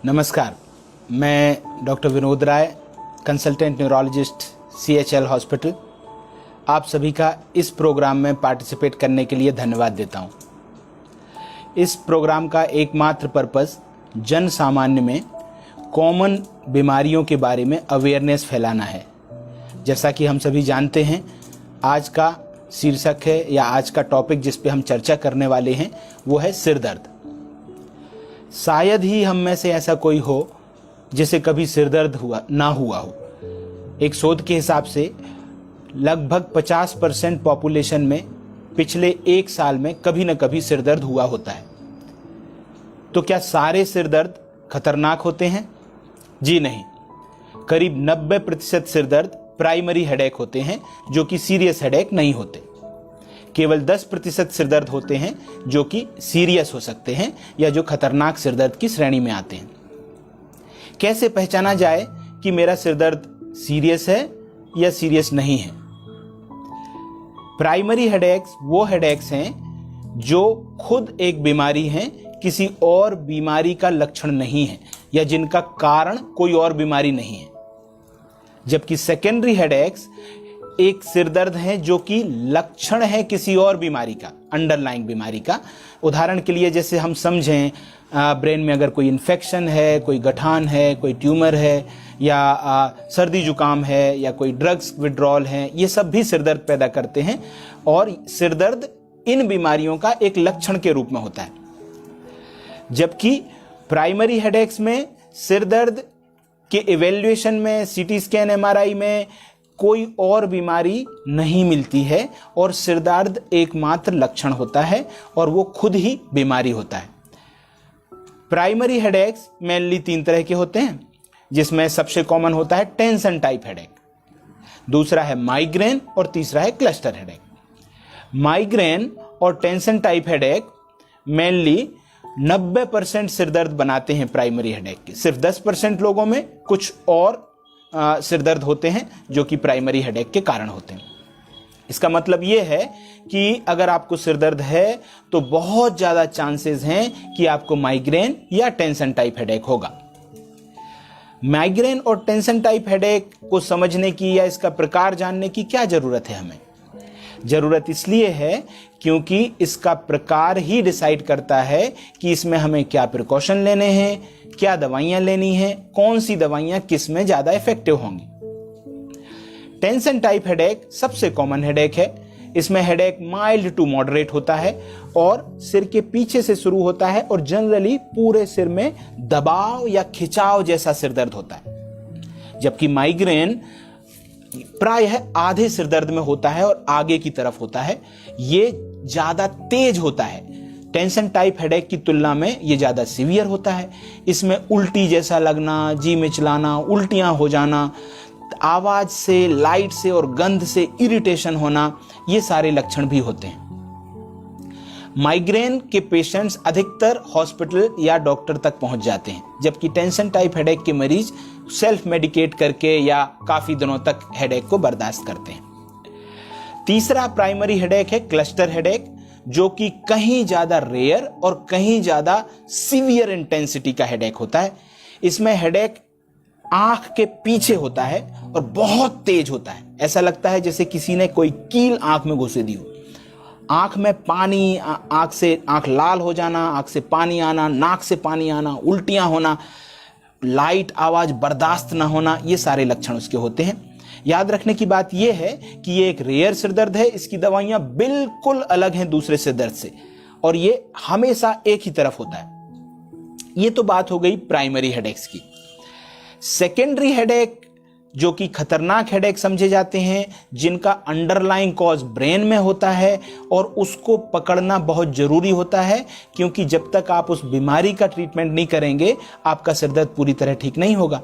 नमस्कार, मैं doctor Vinod Rai, consultant neurologist CHL hospital. आप सभी का इस प्रोग्राम में पार्टिसिपेट करने के लिए धन्यवाद देता हूं। इस प्रोग्राम का एकमात्र पर्पस जन सामान्य में कॉमन बीमारियों के बारे में अवेयरनेस फैलाना है। जैसा कि हम सभी जानते हैं, आज का शीर्षक है या आज का टॉपिक जिस पे हम चर्चा करने वाले हैं वो है सिर दर्द। शायद ही हम में से ऐसा कोई हो जिसे कभी सिर दर्द ना हुआ हो। एक शोध के हिसाब से लगभग 50% पॉपुलेशन में पिछले एक साल में कभी न कभी सिर दर्द हुआ होता है। तो क्या सारे सिर दर्द खतरनाक होते हैं? जी नहीं। करीब 90% सिर दर्द प्राइमरी हेडेक होते हैं जो कि सीरियस हेडेक नहीं होते। केवल 10% सिर दर्द होते हैं जो कि सीरियस हो सकते हैं या जो खतरनाक सिर दर्द की श्रेणी में आते हैं। कैसे पहचाना जाए कि मेरा सिर दर्द सीरियस है या सीरियस नहीं है? प्राइमरी हेडेक्स वो हेडेक्स हैं जो खुद एक बीमारी हैं, किसी और बीमारी का लक्षण नहीं है या जिनका कारण कोई और बीमारी नहीं है। जबकि सेकेंडरी हेडेक्स एक सिर दर्द है जो कि लक्षण है किसी और बीमारी का, अंडरलाइंग बीमारी का। उदाहरण के लिए जैसे हम समझें, ब्रेन में अगर कोई इन्फेक्शन है, कोई गठान है, कोई ट्यूमर है या सर्दी जुकाम है या कोई ड्रग्स विड्रॉल है, ये सब भी सिर दर्द पैदा करते हैं और सिर दर्द इन बीमारियों का एक लक्षण के रूप में होता है। जबकि प्राइमरी हेडेक्स में सिर दर्द के इवैल्यूएशन में, CT स्कैन, MRI में कोई और बीमारी नहीं मिलती है और सिर दर्द एकमात्र लक्षण होता है और वो खुद ही बीमारी होता है। प्राइमरी हेडेक्स मेनली 3 तरह के होते हैं, जिसमें सबसे कॉमन होता है टेंशन टाइप हेडेक, दूसरा है माइग्रेन और तीसरा है क्लस्टर हेडेक। माइग्रेन और टेंशन टाइप हेडेक मेनली 90% सिर दर्द बनाते हैं प्राइमरी हेडेक के। सिर्फ 10% लोगों में कुछ और सिर दर्द होते हैं जो कि प्राइमरी हेडेक के कारण होते हैं। इसका मतलब यह है कि अगर आपको सिर दर्द है तो बहुत ज्यादा चांसेस हैं कि आपको माइग्रेन या टेंशन टाइप हेडेक होगा। माइग्रेन और टेंशन टाइप हेडेक को समझने की या इसका प्रकार जानने की क्या जरूरत है? हमें जरूरत इसलिए है क्योंकि इसका प्रकार ही डिसाइड करता है कि इसमें हमें क्या प्रिकॉशन लेने हैं, क्या दवाइयां लेनी हैं, कौन सी दवाइयां किस में ज्यादा इफेक्टिव होंगी। टेंशन टाइप हेडेक सबसे कॉमन हेडेक है। इसमें हेडेक माइल्ड टू मॉडरेट होता है और सिर के पीछे से शुरू होता है और जनरली पूरे सिर में दबाव या खिंचाव जैसा सिर दर्द होता है। जबकि माइग्रेन प्रायः आधे सिर दर्द में होता है और आगे की तरफ होता है। ये ज्यादा तेज होता है। टेंशन टाइप हेडेक की तुलना में ये ज्यादा सीवियर होता है। इसमें उल्टी जैसा लगना, जी मिचलाना, उल्टियां हो जाना, आवाज से, लाइट से और गंध से इरिटेशन होना, ये सारे लक्षण भी होते हैं। माइग्रेन के पेशेंट्स अधिकतर हॉस्पिटल या डॉक्टर तक पहुंच जाते हैं, जबकि टेंशन टाइप हेडेक के मरीज सेल्फ मेडिकेट करके या काफी दिनों तक हेडेक को बर्दाश्त करते हैं। तीसरा प्राइमरी हेडेक है क्लस्टर हेडेक, जो कि कहीं ज्यादा रेयर और कहीं ज्यादा सीवियर इंटेंसिटी का हेडेक होता है। इसमें हेडेक आंख के पीछे होता है और बहुत तेज होता है। ऐसा लगता है जैसे किसी ने कोई कील आंख में घुसे दी हो। आंख में पानी, आंख लाल हो जाना, आंख से पानी आना, नाक से पानी आना, उल्टियां होना, लाइट आवाज बर्दाश्त ना होना, ये सारे लक्षण उसके होते हैं। याद रखने की बात यह है कि ये एक रेयर सिर दर्द है। इसकी दवाइयां बिल्कुल अलग हैं दूसरे सिर दर्द से और ये हमेशा एक ही तरफ होता है। ये तो बात हो गई प्राइमरी हेडेक्स की। सेकेंडरी हेडेक जो कि खतरनाक हेडेक समझे जाते हैं, जिनका अंडरलाइंग कॉज ब्रेन में होता है और उसको पकड़ना बहुत जरूरी होता है, क्योंकि जब तक आप उस बीमारी का ट्रीटमेंट नहीं करेंगे आपका सिर दर्द पूरी तरह ठीक नहीं होगा।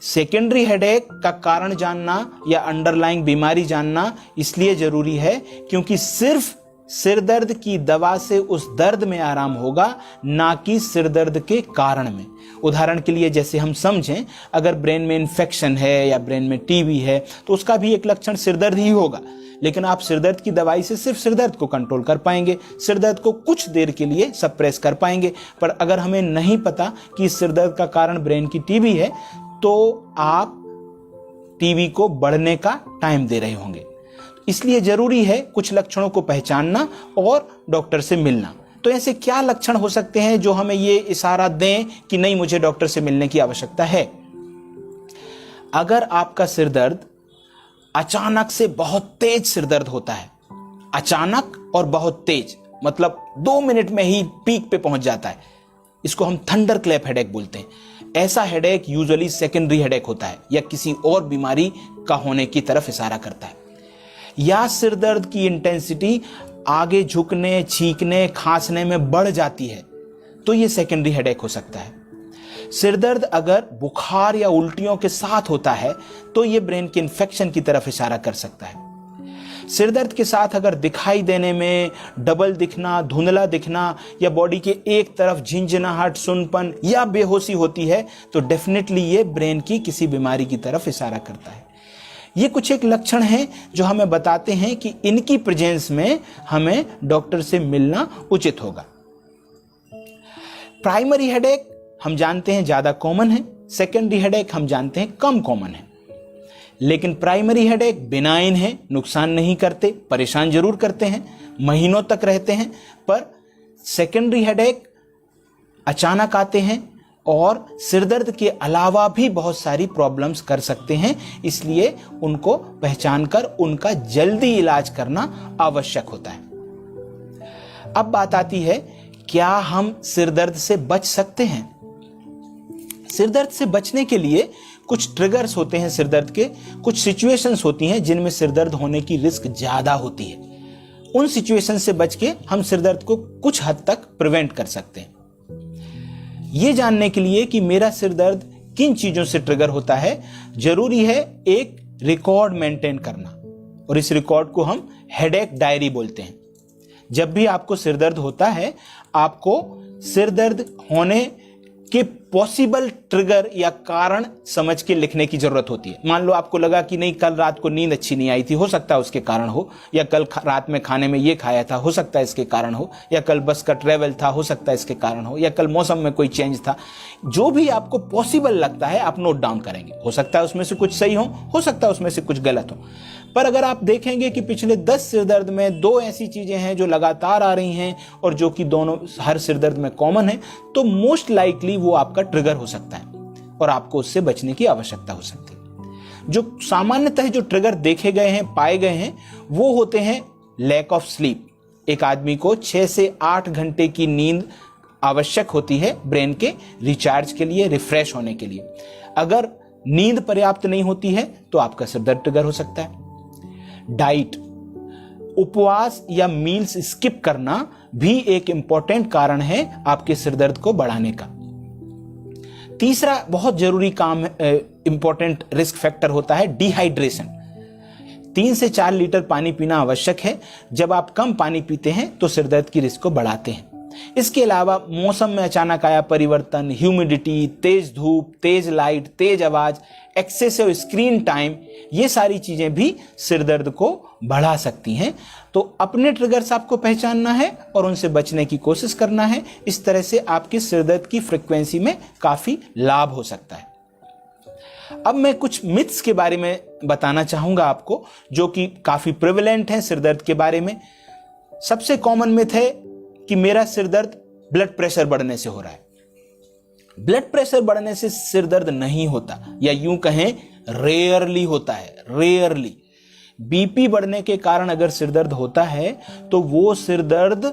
सेकेंडरी हेडेक का कारण जानना या अंडरलाइंग बीमारी जानना इसलिए जरूरी है क्योंकि सिर्फ सिर दर्द की दवा से उस दर्द में आराम होगा, ना कि सिर दर्द के कारण में। उदाहरण के लिए जैसे हम समझें, अगर ब्रेन में इन्फेक्शन है या ब्रेन में टीबी है तो उसका भी एक लक्षण सिर दर्द ही होगा, लेकिन आप सिर दर्द की दवाई से सिर्फ सिर दर्द को कंट्रोल कर पाएंगे, सिर दर्द को कुछ देर के लिए सप्रेस कर पाएंगे। पर अगर हमें नहीं पता कि सिर दर्द का कारण ब्रेन की टीबी है तो आप टीबी को बढ़ने का टाइम दे रहे होंगे। इसलिए जरूरी है कुछ लक्षणों को पहचानना और डॉक्टर से मिलना। तो ऐसे क्या लक्षण हो सकते हैं जो हमें ये इशारा दें कि नहीं, मुझे डॉक्टर से मिलने की आवश्यकता है? अगर आपका सिर दर्द अचानक से बहुत तेज सिर दर्द होता है, अचानक और बहुत तेज, मतलब 2 मिनट में ही पीक पे पहुंच जाता है, इसको हम थंडर क्लैप हेडेक बोलते हैं। ऐसा हेडेक यूजुअली सेकेंडरी हेडेक होता है या किसी और बीमारी का होने की तरफ इशारा करता है। या सिर दर्द की इंटेंसिटी आगे झुकने, छींकने, खांसने में बढ़ जाती है तो यह सेकेंडरी हेडेक हो सकता है। सिर दर्द अगर बुखार या उल्टियों के साथ होता है तो यह ब्रेन के इन्फेक्शन की तरफ इशारा कर सकता है। सिर दर्द के साथ अगर दिखाई देने में डबल दिखना, धुंधला दिखना या बॉडी के एक तरफ झिंझनाहट, सुनपन या बेहोशी होती है तो डेफिनेटली ये ब्रेन की किसी बीमारी की तरफ इशारा करता है। ये कुछ एक लक्षण हैं जो हमें बताते हैं कि इनकी प्रेजेंस में हमें डॉक्टर से मिलना उचित होगा। प्राइमरी हेडेक हम जानते हैं ज्यादा कॉमन है, सेकेंडरी हेडेक हम जानते हैं कम कॉमन है। लेकिन प्राइमरी हेडेक बिनाइन है, नुकसान नहीं करते, परेशान जरूर करते हैं, महीनों तक रहते हैं। पर सेकेंडरी हेडेक अचानक आते हैं और सिरदर्द के अलावा भी बहुत सारी प्रॉब्लम्स कर सकते हैं, इसलिए उनको पहचान कर उनका जल्दी इलाज करना आवश्यक होता है। अब बात आती है, क्या हम सिरदर्द से बच सकते हैं? सिरदर्द से बचने के लिए कुछ ट्रिगर्स होते हैं, सिरदर्द के कुछ सिचुएशंस होती हैं जिनमें सिरदर्द होने की रिस्क ज्यादा होती है। उन सिचुएशन से बच के हम सिरदर्द को कुछ हद तक प्रिवेंट कर सकते हैं। यह जानने के लिए कि मेरा सिरदर्द किन चीजों से ट्रिगर होता है, जरूरी है एक रिकॉर्ड मेंटेन करना, और इस रिकॉर्ड को हम हेडेक डायरी बोलते हैं। जब भी आपको सिरदर्द होता है, आपको सिरदर्द होने के पॉसिबल ट्रिगर या कारण समझ के लिखने की जरूरत होती है। मान लो आपको लगा कि नहीं, कल रात को नींद अच्छी नहीं आई थी, हो सकता है उसके कारण हो, या कल रात में खाने में ये खाया था, हो सकता है इसके कारण हो, या कल बस का ट्रेवल था, हो सकता है इसके कारण हो, या कल मौसम में कोई चेंज था। जो भी आपको पॉसिबल लगता है आप नोट डाउन करेंगे। हो सकता है उसमें से कुछ सही हो सकता है उसमें से कुछ गलत हो। पर अगर आप देखेंगे कि पिछले 10 सिरदर्द में 2 ऐसी चीजें हैं जो लगातार आ रही हैं और जो कि दोनों हर सिरदर्द में कॉमन है, तो मोस्ट लाइकली वो आपका ट्रिगर हो सकता है और आपको उससे बचने की आवश्यकता हो सकती है। जो सामान्यतः जो ट्रिगर देखे गए हैं, पाए गए हैं, वो होते हैं लैक ऑफ स्लीप। एक आदमी को 6 से 8 घंटे की नींद आवश्यक होती है ब्रेन के रिचार्ज के लिए, रिफ्रेश होने के लिए। अगर नींद पर्याप्त नहीं होती है तो आपका सिरदर्द ट्रिगर हो सकता है। डाइट, उपवास या मील्स स्किप करना भी एक इंपॉर्टेंट कारण है आपके सिरदर्द को बढ़ाने का। तीसरा बहुत जरूरी काम, इंपॉर्टेंट रिस्क फैक्टर होता है डिहाइड्रेशन। 3 से 4 लीटर पानी पीना आवश्यक है। जब आप कम पानी पीते हैं तो सिरदर्द की रिस्क को बढ़ाते हैं। इसके अलावा मौसम में अचानक आया परिवर्तन, ह्यूमिडिटी, तेज धूप, तेज लाइट, तेज आवाज, एक्सेसिव स्क्रीन टाइम, ये सारी चीजें भी सिरदर्द को बढ़ा सकती हैं। तो अपने ट्रिगर्स आपको पहचानना है और उनसे बचने की कोशिश करना है। इस तरह से आपकी सिरदर्द की फ्रीक्वेंसी में काफी लाभ हो सकता है। अब मैं कुछ मिथ्स के बारे में बताना चाहूंगा आपको, जो कि काफी प्रिवेलेंट है सिरदर्द के बारे में। सबसे कॉमन मिथ है कि मेरा सिरदर्द ब्लड प्रेशर बढ़ने से हो रहा है। ब्लड प्रेशर बढ़ने से सिरदर्द नहीं होता, या यूं कहें रेयरली होता है, रेयरली। बीपी बढ़ने के कारण अगर सिरदर्द होता है तो वो सिरदर्द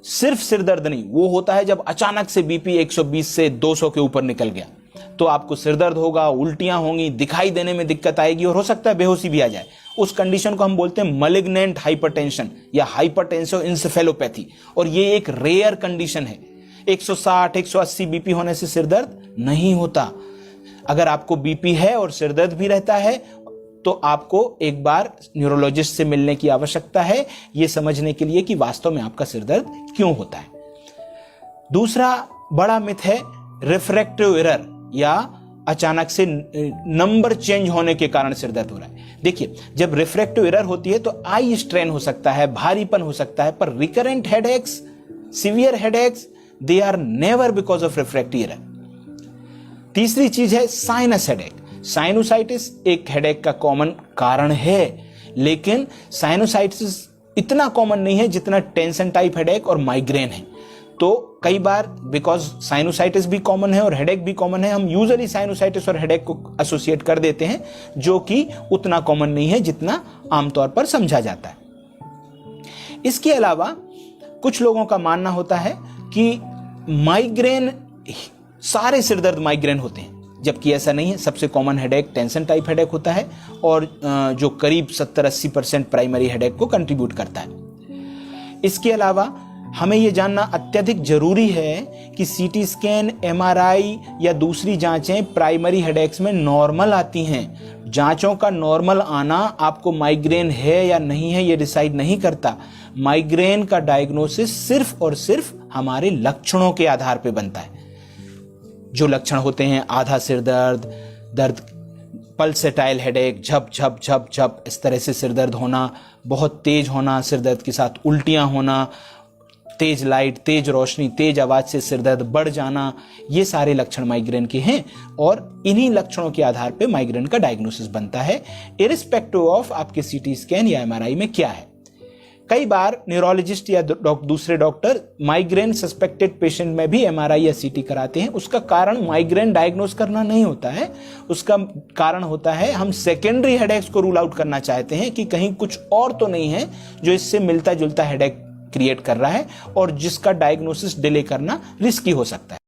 सिर्फ सिरदर्द नहीं, वो होता है जब अचानक से बीपी 120 से 200 के ऊपर निकल गया तो आपको सिरदर्द होगा, उल्टियां होंगी, दिखाई देने में दिक्कत आएगी और हो सकता है बेहोशी भी आ जाए। उस कंडीशन को हम बोलते हैं मैलिग्नेंट हाइपरटेंशन या हाइपरटेंसिव इंसेफेलोपैथी, और ये एक रेयर कंडीशन है। 160, 180 बीपी होने से सिरदर्द नहीं होता। अगर आपको बीपी है और सिरदर्द भी रहता है तो आपको एक बार न्यूरोलॉजिस्ट से मिलने की आवश्यकता है, ये समझने के लिए कि वास्तव में आपका सिर दर्द क्यों होता है। दूसरा बड़ा मिथ है रिफ्रैक्टिव एरर, या अचानक से नंबर चेंज होने के कारण सिर दर्द हो रहा है। देखिए, जब रिफ्रैक्टिव एरर होती है तो आई स्ट्रेन हो सकता है, भारीपन हो सकता है, पर recurrent headaches, severe headaches, they are never because of refractive error. तीसरी चीज है साइनस हेडेक। साइनोसाइटिस एक हेडेक का कॉमन कारण है, लेकिन साइनोसाइटिस इतना कॉमन नहीं है जितना टेंशन टाइप हेडेक और माइग्रेन है। तो कई बार बिकॉज साइनोसाइटिस भी कॉमन है और हेडेक भी कॉमन है, हम यूजुअली साइनोसाइटिस और हेडेक को एसोसिएट कर देते हैं, जो कि उतना कॉमन नहीं है जितना आमतौर पर समझा जाता है। इसके अलावा कुछ लोगों का मानना होता है कि माइग्रेन, सारे सिरदर्द माइग्रेन होते हैं, जबकि ऐसा नहीं है। सबसे common headache tension type headache होता है, और जो करीब 70-80% प्राइमरी हेडेक को कंट्रीब्यूट करता है। इसके अलावा हमें यह जानना अत्यधिक जरूरी है कि सीटी स्कैन, एमआरआई या दूसरी जांचें प्राइमरी हेडेक्स में नॉर्मल आती हैं। जांचों का नॉर्मल आना आपको माइग्रेन है या नहीं है ये डिसाइड नहीं करता। माइग्रेन का डायग्नोसिस सिर्फ और सिर्फ हमारे लक्षणों के आधार पर बनता है। जो लक्षण होते हैं, आधा सिर दर्द, दर्द, पल्सेटाइल हेडेक, झप झप झप झप इस तरह से सिर दर्द होना, बहुत तेज होना, सिर दर्द के साथ उल्टियां होना, तेज लाइट, तेज रोशनी, तेज आवाज से सिर दर्द बढ़ जाना, ये सारे लक्षण माइग्रेन के हैं, और इन्हीं लक्षणों के आधार पे माइग्रेन का डायग्नोसिस बनता है, इरिस्पेक्टिव ऑफ आपके सीटी स्कैन या एमआरआई में क्या है। कई बार न्यूरोलॉजिस्ट या दूसरे डॉक्टर माइग्रेन सस्पेक्टेड पेशेंट में भी एमआरआई या सीटी कराते हैं। उसका कारण माइग्रेन डायग्नोस करना नहीं होता है, उसका कारण होता है हम सेकेंडरी हेडेक्स को रूल आउट करना चाहते हैं कि कहीं कुछ और तो नहीं है जो इससे मिलता जुलता हेडेक क्रिएट कर रहा है और जिसका डायग्नोसिस डिले करना रिस्की हो सकता है।